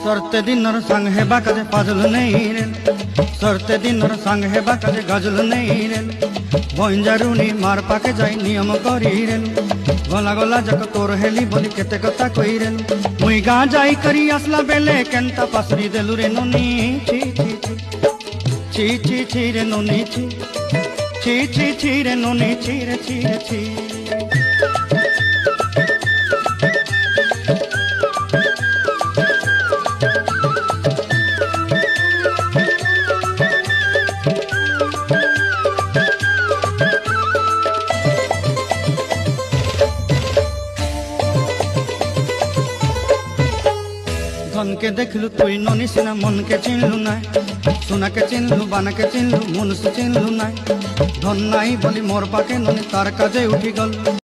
सरते दिनर संग हेबा काजे पाजल नहीं रे, सरते दिनर संग हेबा काजे गजल नहीं रे। बंजारुनी मार पाके जाई नियम करी रे, गला गला जक तोर हेली बोली केते कथा कई रे। मुई गाँ जाई करी आसला बेले केंता पासरी देलु रे नोनी। ची ची ची ची ची ची रे नोनी ची ची ची ची रे नोनी ची रे ची रे ची। धन के देखलु तुई नोनी सिना मन के चिन्हलु नाय, सोना के चिन्हलु बाना के चिन्हलु मुनुष चिन्हलु नाय। धन नाई बोली मोर पाके नोनी तार काजे उठी गल।